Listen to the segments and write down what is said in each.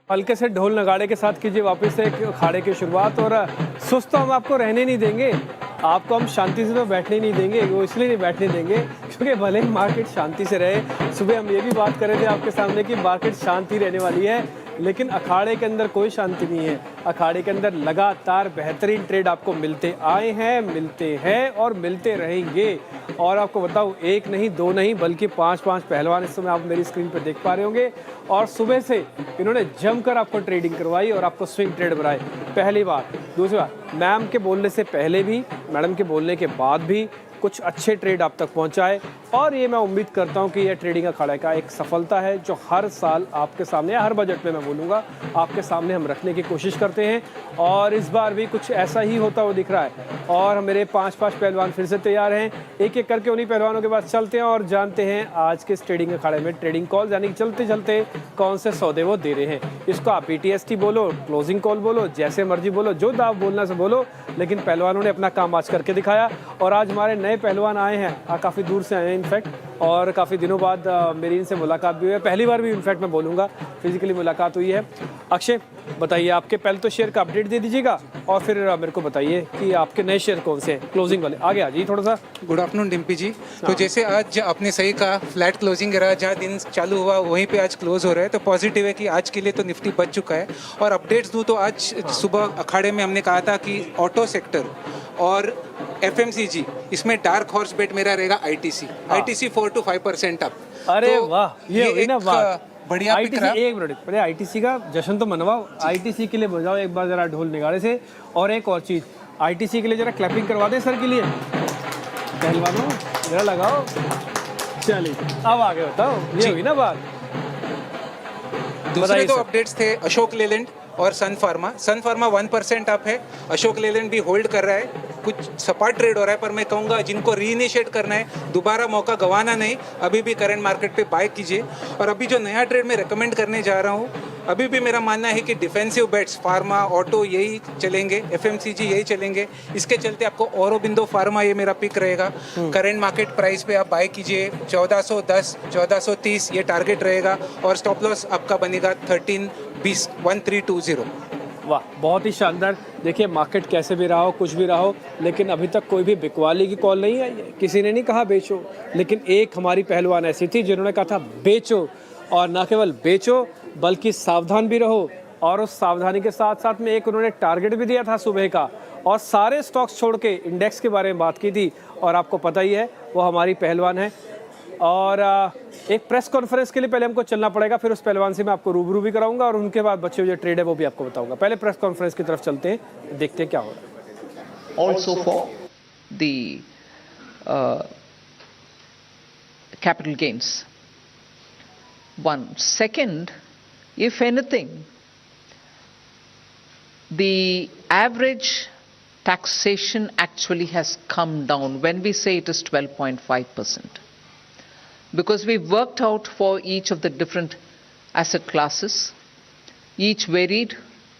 हल्के से ढोल नगाड़े के साथ कीजिए वापस से अखाड़े की शुरुआत। और सुस्त तो हम आपको रहने नहीं देंगे, आपको हम शांति से तो बैठने नहीं देंगे। वो इसलिए नहीं बैठने देंगे क्योंकि भले ही मार्केट शांति से रहे। सुबह हम ये भी बात कर रहे थे आपके सामने कि मार्केट शांति रहने वाली है, लेकिन अखाड़े के अंदर कोई शांति नहीं है। अखाड़े के अंदर लगातार बेहतरीन ट्रेड आपको मिलते आए हैं, मिलते हैं और मिलते रहेंगे। और आपको बताऊं, एक नहीं दो नहीं बल्कि 5 पहलवान इस समय आप मेरी स्क्रीन पर देख पा रहे होंगे। और सुबह से इन्होंने जमकर आपको ट्रेडिंग करवाई और आपको स्विंग ट्रेड बनाए। पहली बात। दूसरी बात, मैम के बोलने से पहले भी, मैडम के बोलने के बाद भी कुछ अच्छे ट्रेड आप तक पहुंचाए। और ये मैं उम्मीद करता हूं कि यह ट्रेडिंग अखाड़ा का एक सफलता है जो हर साल आपके सामने, हर बजट में मैं बोलूँगा, आपके सामने हम रखने की कोशिश करते हैं। और इस बार भी कुछ ऐसा ही होता हुआ दिख रहा है। और मेरे 5 पहलवान फिर से तैयार हैं। एक एक करके उन्हीं पहलवानों के पास चलते हैं और जानते हैं आज के इस ट्रेडिंग अखाड़े में ट्रेडिंग कॉल, यानी चलते चलते कौन से सौदे वो दे रहे हैं। इसको आप BTST बोलो, क्लोजिंग कॉल बोलो, जैसे मर्जी बोलो, जो दाव बोलना से बोलो, लेकिन पहलवानों ने अपना काम आज करके दिखाया। और आज हमारे नए पहलवान आए हैं, काफ़ी दूर से आए हैं इनफैक्ट, और काफ़ी दिनों बाद मेरी इनसे मुलाकात भी हुई है। पहली बार भी इनफैक्ट मैं बोलूँगा फिजिकली मुलाकात हुई है। अक्षय, बताइए, आपके पहले तो शेयर का अपडेट दे दीजिएगा और फिर मेरे को बताइए कि आपके नए शेयर कौन से हैं, क्लोजिंग वाले। आगे आ जाइए थोड़ा सा। गुड आफ्टरनून डिम्पी जी। तो जैसे आज आपने सही कहा, फ्लैट क्लोजिंग रहा, जहाँ दिन चालू हुआ वहीं पे आज क्लोज हो रहा है। तो पॉजिटिव है कि आज के लिए तो निफ्टी बच चुका है। और अपडेट्स दूँ तो आज सुबह अखाड़े में हमने कहा था कि ऑटो सेक्टर और FMCG, इसमें डार्क हॉर्स बेट मेरा रहेगा ITC 4 to 5% अप। अरे तो वाह, ये हुई ना बात। बढ़िया पिक रहा। एक मिनट पहले ITC का जश्न तो मनवाओ, ITC के लिए बजाओ एक बार जरा ढोल निगाड़े से। और एक और चीज, ITC के लिए जरा क्लैपिंग करवा दें सर के लिए, पहलवानों जरा लगाओ। चलिए अब आगे बताओ, ये हुई ना बात। दूसरे दो अपडेट्स थे अशोक लेलैंड और सन फार्मा 1% अप है। अशोक लेलैंड भी होल्ड कर रहा है, कुछ सपाट ट्रेड हो रहा है, पर मैं कहूँगा जिनको रीइनिशिएट करना है, दोबारा मौका गंवाना नहीं, अभी भी करंट मार्केट पे बाय कीजिए। और अभी जो नया ट्रेड मैं रेकमेंड करने जा रहा हूँ, अभी भी मेरा मानना है कि डिफेंसिव बेट्स फार्मा, ऑटो यही चलेंगे, FMCG यही चलेंगे। इसके चलते आपको औरोबिंदो फार्मा, ये मेरा पिक रहेगा। करंट मार्केट प्राइस पे आप बाय कीजिए, 1410 1430 ये टारगेट रहेगा। और स्टॉप लॉस आपका बनेगा 1320 वाह, बहुत ही शानदार। देखिए, मार्केट कैसे भी रहा हो, कुछ भी रहा हो, लेकिन अभी तक कोई भी बिकवाली की कॉल नहीं आई है। किसी ने नहीं कहा बेचो, लेकिन एक हमारी पहलवान ऐसी थी जिन्होंने कहा था बेचो। और ना केवल बेचो बल्कि सावधान भी रहो। और उस सावधानी के साथ साथ में एक उन्होंने टारगेट भी दिया था सुबह का, और सारे स्टॉक्स छोड़ के इंडेक्स के बारे में बात की थी। और आपको पता ही है वो हमारी पहलवान है। और एक प्रेस कॉन्फ्रेंस के लिए पहले हमको चलना पड़ेगा, फिर उस पहलवान से मैं आपको रूबरू भी कराऊंगा और उनके बाद बच्चे जो ट्रेड है वो भी आपको बताऊंगा। पहले प्रेस कॉन्फ्रेंस की तरफ चलते हैं, देखते हैं क्या हो रहा है। Also for the capital gains. One. Second, if anything, the average taxation actually has come down when we say it is 12.5%. Because we worked out for each of the different asset classes, each varied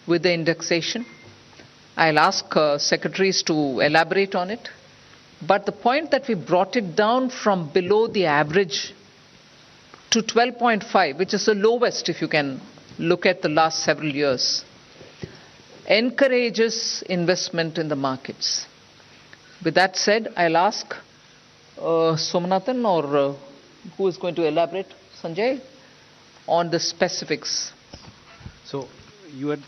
with the indexation. I'll ask secretaries to elaborate on it. But the point that we brought it down from below the average to 12.5, which is the lowest if you can look at the last several years, encourages investment in the markets. With that said, I'll ask Somanathan or who is going to elaborate, Sanjay, on the specifics. So you had,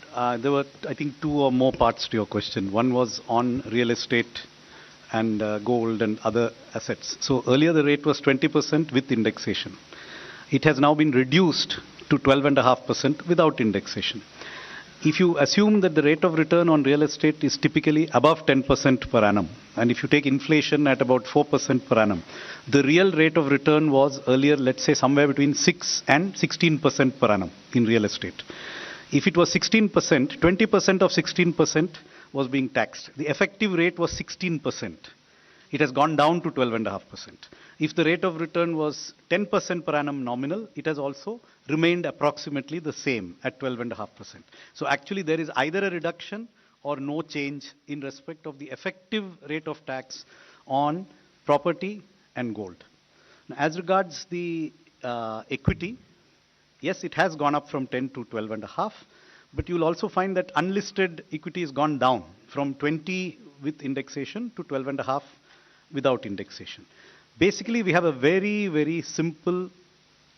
there were, I think, 2 or more parts to your question. One was on real estate and gold and other assets. So earlier the rate was 20% with indexation. It has now been reduced to 12.5% without indexation. If you assume that the rate of return on real estate is typically above 10% per annum, and if you take inflation at about 4% per annum, the real rate of return was earlier, let's say, somewhere between 6 and 16% per annum in real estate. If it was 16%, 20% of 16% was being taxed. The effective rate was 16%. It has gone down to 12.5%. If the rate of return was 10% per annum nominal, it has also remained approximately the same at 12.5%. So actually there is either a reduction or no change in respect of the effective rate of tax on property and gold. Now, as regards the equity, yes, it has gone up from 10 to 12.5, but you'll also find that unlisted equity has gone down from 20 with indexation to 12.5 without indexation. Basically, we have a very, very simple,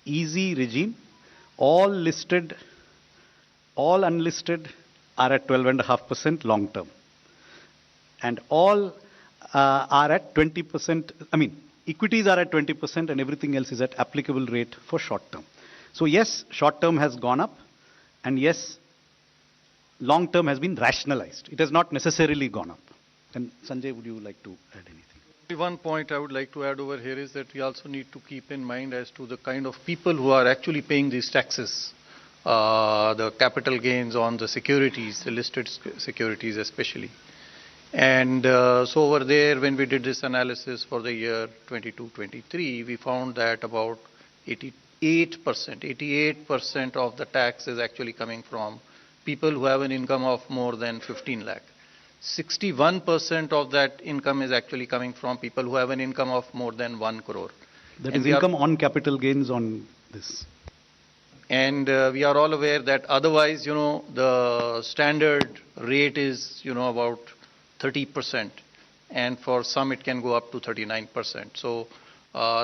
easy regime. All listed, all unlisted are at 12.5% long term. And all are at 20%, equities are at 20% and everything else is at applicable rate for short term. So yes, short term has gone up, and yes, long term has been rationalized. It has not necessarily gone up. And Sanjay, would you like to add anything? One point I would like to add over here is that we also need to keep in mind as to the kind of people who are actually paying these taxes, the capital gains on the securities, the listed securities especially. And so over there, when we did this analysis for the year 22-23, we found that about 88% of the tax is actually coming from people who have an income of more than 15 lakh. 61% of that income is actually coming from people who have an income of more than 1 crore. That is income on capital gains on this. And we are all aware that otherwise, the standard rate is, about 30%. And for some, it can go up to 39%. So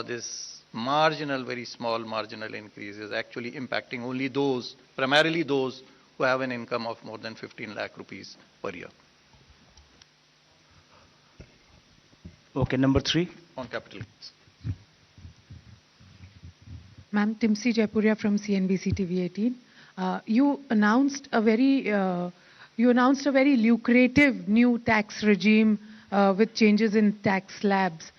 this marginal, very small marginal increase is actually impacting only those, primarily those who have an income of more than 15 lakh rupees per year. Okay, number 3. On capital gains. Ma'am, Timsi Jaipuria from CNBC TV 18. You announced a very lucrative new tax regime with changes in tax slabs.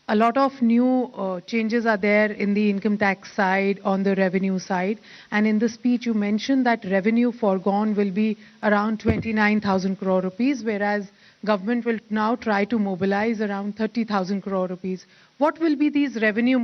A lot of new changes are there in the income tax side, on the revenue side. And in the speech, you mentioned that revenue foregone will be around 29,000 crore rupees, whereas government will now try to mobilize around 30,000 crore rupees. What will be these revenue?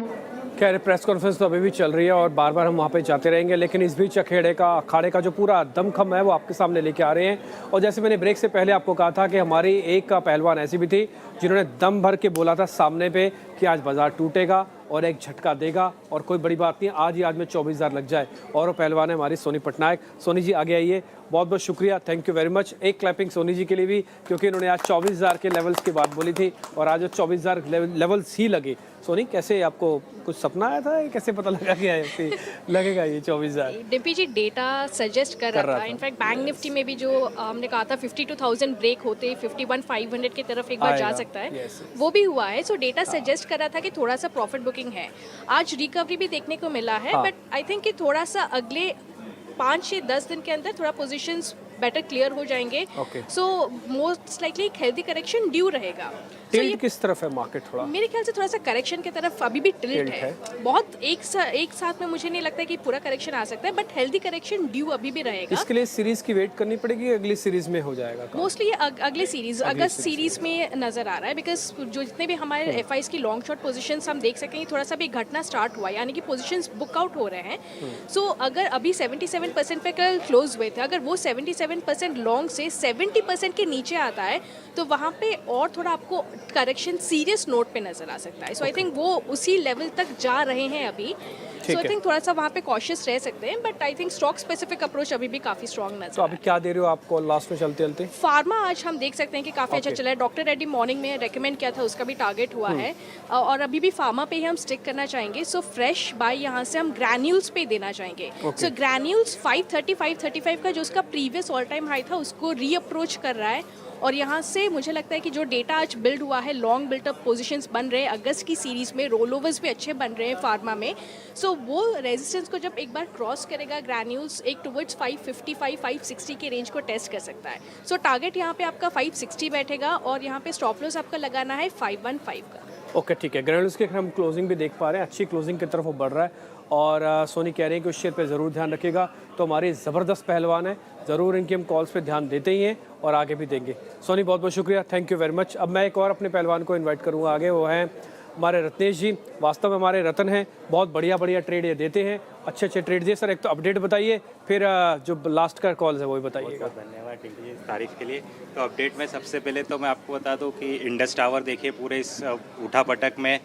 खैर press conference तो अभी भी चल रही है और बार बार हम वहाँ पे जाते रहेंगे, लेकिन इस बीच अखाड़े का जो पूरा दमखम है वो आपके सामने लेके आ रहे हैं। और जैसे मैंने ब्रेक से पहले आपको कहा था कि हमारी एक पहलवान ऐसी भी थी जिन्होंने दम भर के बोला था सामने पे कि आज बाजार टूटेगा और एक झटका देगा और कोई बड़ी बात नहीं, आज ही आज में 24,000 लग जाए। और वो पहलवान है हमारी सोनी पटनायक। सोनी जी आगे आइए, बहुत बहुत शुक्रिया, थैंक यू वेरी मच। एक क्लैपिंग सोनी जी के लिए भी, क्योंकि इन्होंने आज 24,000 के लेवल्स की बात बोली थी और आज वो 24,000 लेवल्स ही लगे। सोनी, कैसे आपको कुछ सपना आया था, कैसे पता लगा कि लगेगा ये 24,000? डिम्पी जी, डेटा सजेस्ट कर रहा था। इनफैक्ट बैंक निफ्टी में भी जो हमने कहा था 52,000 ब्रेक होते 51,500 की तरफ एक बार जा सकता है, वो भी हुआ है। सो डेटा सजेस्ट कर रहा था कि थोड़ा सा प्रॉफिट बुकिंग है। आज रिकवरी भी देखने को मिला है, बट आई थिंक कि थोड़ा सा अगले 5 से 10 दिन के अंदर थोड़ा पोजीशंस बेटर क्लियर हो जाएंगे। सो मोस्ट लाइकली एक हेल्दी करेक्शन ड्यू रहेगा। टिल्ट किस तरफ है मार्केट? थोड़ा मेरे ख्याल से थोड़ा सा करेक्शन की तरफ अभी भी टिल्ट है। बहुत एक साथ में मुझे नहीं लगता कि पूरा करेक्शन आ सकता है, बट हेल्दी करेक्शन ड्यू अभी भी रहेगा। इसके लिए सीरीज की वेट करनी पड़ेगी, अगली सीरीज में हो जाएगा? मोस्टली अगले सीरीज अगस्त सीरीज में नजर आ रहा है, बिकॉज जो जितने भी हमारे एफआईज की लॉन्ग शॉर्ट पोजीशंस हम देख सकेंगे, थोड़ा सा भी घटना स्टार्ट हुआ, यानी कि पोजीशंस बुक आउट हो रहे हैं। सो अगर अभी 77% पे कल क्लोज हुए थे, अगर वो 77% लॉन्ग से 70% के नीचे आता है तो वहाँ पे और थोड़ा आपको करेक्शन सीरियस नोट पे नजर आ सकता है। सो आई थिंक वो उसी लेवल तक जा रहे हैं अभी। सो आई थिंक थोड़ा सा वहाँ पे कॉशियस रह सकते हैं, but I think stock specific approach अभी भी काफी स्ट्रॉन्ग नजर। तो अभी क्या दे रहे हो आपको लास्ट में चलते चलते? फार्मा आज हम देख सकते हैं कि काफी अच्छा चला है। डॉक्टर रेड्डी मॉर्निंग में रेकमेंड किया था, उसका भी टारगेट हुआ है और अभी भी फार्मा पे ही हम स्टिक करना चाहेंगे। सो फ्रेश बाय यहाँ से हम ग्रैन्यूल्स पे देना चाहेंगे। सो ग्रैन्यूल्स 535 का जो उसका प्रीवियस ऑल टाइम हाई था उसको रीअप्रोच कर रहा है और यहाँ से मुझे लगता है कि जो डेटा आज बिल्ड हुआ है, लॉन्ग बिल्टअप पोजीशंस बन रहे हैं अगस्त की सीरीज में, रोल ओवर्स भी अच्छे बन रहे हैं फार्मा में। सो वो रेजिस्टेंस को जब एक बार क्रॉस करेगा ग्रैन्यूल्स, एक टुवर्ड्स 555-560 के रेंज को टेस्ट कर सकता है। सो टारगेट यहाँ पे आपका 560 बैठेगा और यहाँ पे स्टॉप लॉस आपका लगाना है 515 का। ओके ठीक है, ग्रैन्यूल्स की हम क्लोजिंग भी देख पा रहे हैं, अच्छी क्लोजिंग की तरफ वो बढ़ रहा है और सोनी कह रहे हैं कि उस शेयर पे ज़रूर ध्यान रखिएगा। तो हमारे ज़बरदस्त पहलवान है, ज़रूर इनकी हम कॉल्स पे ध्यान देते ही हैं और आगे भी देंगे। सोनी बहुत बहुत शुक्रिया, थैंक यू वेरी मच। अब मैं एक और अपने पहलवान को इन्वाइट करूँगा आगे, वो हैं हमारे रत्नेश जी। वास्तव में हमारे रतन हैं, बहुत बढ़िया ट्रेड ये देते हैं, अच्छे ट्रेड दिए। सर एक तो अपडेट बताइए, फिर जो लास्ट का कॉल है वो भी बताइएगा। धन्यवाद टिंकू जी तारीफ के लिए। तो अपडेट में सबसे पहले तो मैं आपको बता दूं कि इंडस टावर देखिए पूरे इस उठापटक में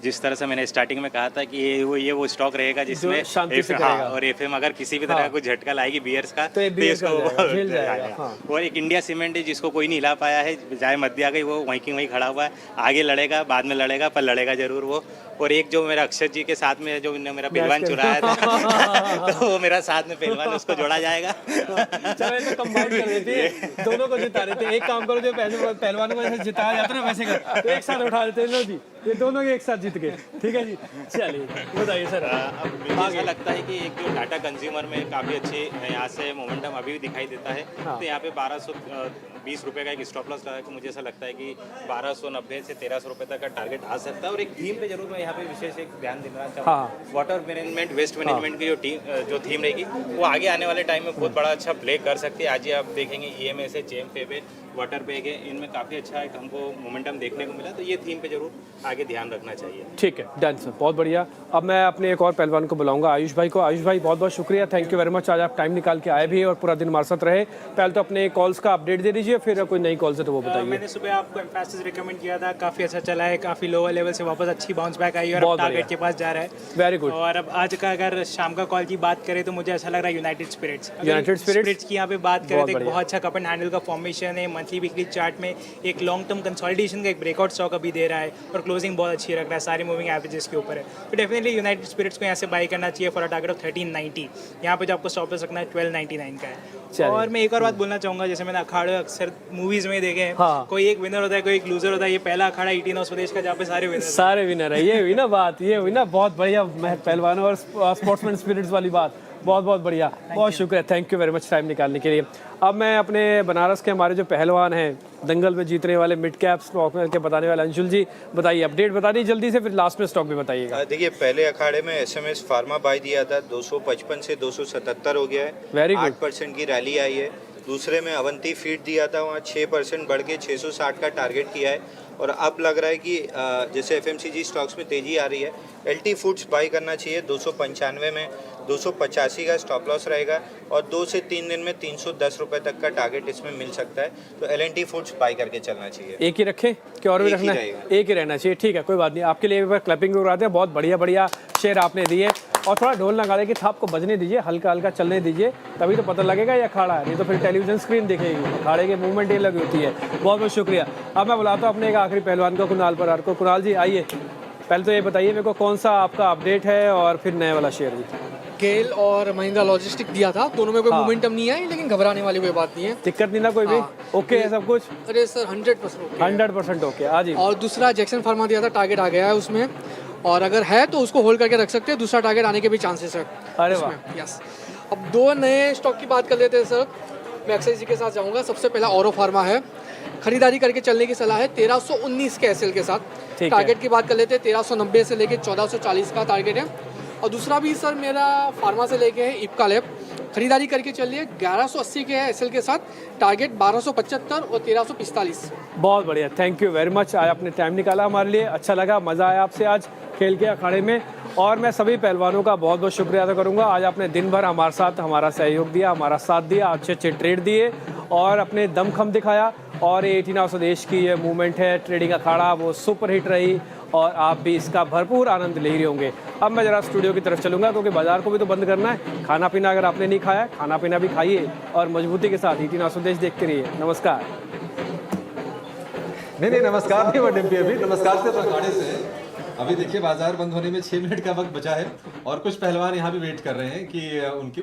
जिस तरह से मैंने स्टार्टिंग में कहा था कि ये वो स्टॉक रहेगा जिसमें शांति से हाँ, करेगा। और एफएम अगर किसी भी तरह का कुछ झटका लाएगी बियर्स का तो ये beers का इसको जाएगा, झेल जाएगा, हाँ। और एक इंडिया सीमेंट है जिसको कोई नहीं हिला पाया है, चाहे मध्य आ गई वो वहीं की वहीं खड़ा हुआ है, आगे लड़ेगा बाद में लड़ेगा पर लड़ेगा जरूर वो। और एक जो मेरा अक्षर जी के साथ में जो मेरा पहलवान चुराया था तो वो मेरा साथ में पहलवान उसको जोड़ा जाएगा। चलो ये तो कंबाइन कर देते हैं, दोनों को जिता देते हैं। एक काम करो, जो पहलवानों को जैसे जिताया जाता है ना वैसे कर, तो एक साथ उठा देते हैं। लो जी, ये दोनों के एक साथ जीत गए। ठीक है जी, चलिए बताइए सर। अब मुझे ऐसा लगता है कि एक जो डाटा कंज्यूमर में काफ़ी अच्छे यहाँ से मोमेंटम अभी भी दिखाई देता है। तो यहाँ पे 1220 रुपये का एक स्टॉप लॉस लगा के मुझे ऐसा लगता है कि 1290 से 1300 रुपये तक का टारगेट आ सकता है। और एक थीम पे जरूर मैं यहाँ पे विशेष एक ध्यान देना चाहूँगा। वाटर मैनेजमेंट, वेस्ट मैनेजमेंट की जो थीम रहेगी वो आगे आने वाले टाइम में बहुत बड़ा अच्छा प्ले कर सकती है। आज ही आप देखेंगे EMS है, जेम पे वाटर बैग है, इनमें काफ़ी अच्छा एक हमको मोमेंटम देखने को मिला। तो ये थीम पे जरूर आगे ध्यान रखना चाहिए। ठीक है, डन सर, बहुत बढ़िया। अब मैं अपने एक और पहलवान को बुलाऊंगा, आयुष भाई को। आयुष भाई बहुत बहुत शुक्रिया, थैंक यू वेरी मच। आज आप टाइम निकाल के आए भी और पूरा दिन हमारे साथ रहे। पहले तो अपने कॉल्स का अपडेट दे दीजिए, फिर कोई नई कॉल्स है तो वो बताइए। मैंने सुबह आपको एम्फेसिस रिकमेंड किया था, काफ़ी अच्छा चला है, काफ़ी लोअर लेवल से वापस अच्छी बाउंस बैक आई और अब टारगेट के पास जा रहा है। Very good. और अब आज का अगर शाम का कॉल की बात करें तो मुझे ऐसा लग रहा है यूनाइटेड स्पिरिट्स की यहाँ पे बात करें तो बहुत अच्छा कप एंड हैंडल का फॉर्मेशन है। मंथली वीकली चार्ट में एक लॉन्ग टर्म कंसोलिडेशन का एक ब्रेकआउट स्टॉक अभी दे रहा है और क्लोजिंग बहुत अच्छी रख रहा है, सारे मूविंग एवरेजेस के ऊपर है। तो डेफिनेटली यूनाइटेड स्पिरिट्स को यहाँ से बाई करना चाहिए फॉर अ टारगेट ऑफ 1390। यहाँ पे जो आपको स्टॉप लॉस रखना है 1299 का है। और मैं एक और बात बोलना चाहूँगा, जैसे मैंने अखाड़े अक्सर मूवीज़ में देखे हैं, कोई एक विनर होता है, कोई एक लूजर होता है। ये पहला अखाड़ा 18 स्वदेश का जहाँ पे सारे विनर है। ये हुई ना बात, ये हुई ना बहुत बढ़िया पहलवानों और स्पोर्ट्समैन स्पिरिट्स वाली बात। बहुत बहुत बढ़िया, बहुत शुक्रिया, thank you very much time निकालने के लिए। अब मैं अपने बनारस के हमारे जो पहलवान हैं, दंगल में जीतने वाले, मिड कैप स्टॉक में के बताने वाले अंशुल जी, बताइए अपडेट बता दी जल्दी से, फिर लास्ट में स्टॉक भी बताइएगा। देखिए, पहले अखाड़े में SMS फार्मा बाई दिया था, 255 से 277 हो गया है, वेरी गुड, 8% की रैली आई है। दूसरे में अवंती फीड दिया था, वहाँ 6% बढ़ के 660 का टारगेट किया है। और अब लग रहा है कि जैसे FMCG स्टॉक्स में तेज़ी आ रही है, LT फूड्स बाई करना चाहिए 295 में, 285 का स्टॉप लॉस रहेगा और 2 से 3 दिन में 310 रुपये तक का टारगेट इसमें मिल सकता है। तो L&T फूड्स बाई करके चलना चाहिए। एक ही रखें कि और भी रखना है? एक ही रहना चाहिए, ठीक है, कोई बात नहीं। आपके लिए एक बार क्लैपिंग करवाते हैं, बहुत बढ़िया बढ़िया शेयर आपने दिए। और थोड़ा ढोल लगा के थाप को बजने दीजिए, हल्का हल्का चलने दीजिए, तभी तो पता लगेगा ये अखाड़ा है, नहीं तो फिर टेलीविजन स्क्रीन दिखेगी, अखाड़े के मूवमेंट ये लगी होती है। बहुत बहुत शुक्रिया। अब मैं बुलाता हूँ अपने एक आखिरी पहलवान को, कुणाल परार को। कुणाल जी आइए, पहले तो ये बताइए मेरे को कौन सा आपका अपडेट है और फिर नए वाला शेयर भी। गेल और महिंद्रा लॉजिस्टिक दिया था, दोनों में कोई मोमेंटम नहीं है, लेकिन घबराने वाली कोई बात नहीं है, दिक्कत नहीं ना कोई भी, ओके है सब कुछ? अरे सर 100% 100% ओके। आज और दूसरा जैक्सन फार्मा दिया था, टारगेट आ गया है उसमें, और अगर है तो उसको होल्ड करके रख सकते हैं, दूसरा टारगेट आने के भी चांसेस है। अरे वाह, यस। अब दो नए स्टॉक की बात कर लेते हैं सर, मैं अक्षय जी के साथ जाऊंगा। सबसे पहला औरो फार्मा है, खरीदारी करके चलने की सलाह है 1319 के SL के साथ। टारगेट की बात कर लेते हैं 1390 से लेके 1440 का टारगेट है। और दूसरा भी सर मेरा फार्मा से लेके है इप्का लैब, खरीदारी करके चलिए 1180 के SL के साथ, टारगेट 1275 और 1345। बहुत बढ़िया, थैंक यू वेरी मच। आज आपने टाइम निकाला हमारे लिए, अच्छा लगा, मज़ा आया आपसे आज खेल के अखाड़े में। और मैं सभी पहलवानों का बहुत बहुत शुक्रिया अदा करूंगा। आज आपने दिन भर हमारे साथ हमारा सहयोग दिया, हमारा साथ दिया, अच्छे अच्छे ट्रेड दिए और अपने दमखम दिखाया। और ये 18 स्वदेश की ये मूवमेंट है, ट्रेडिंग अखाड़ा, वो सुपर हिट रही और आप भी इसका भरपूर आनंद ले रहे होंगे। अब मैं ज़रा स्टूडियो की तरफ चलूँगा क्योंकि बाजार को भी तो बंद करना है। खाना पीना अगर आपने नहीं खाया है, खाना पीना भी खाइए और मजबूती के साथ 18 स्वदेश देखते रहिए। नमस्कार। नहीं नमस्कार नहीं, वो डिम्पी अभी नमस्कार से अखाड़े से। अभी देखिए बाजार बंद होने में 6 मिनट का वक्त बचा है और कुछ पहलवान यहाँ भी वेट कर रहे हैं कि उनकी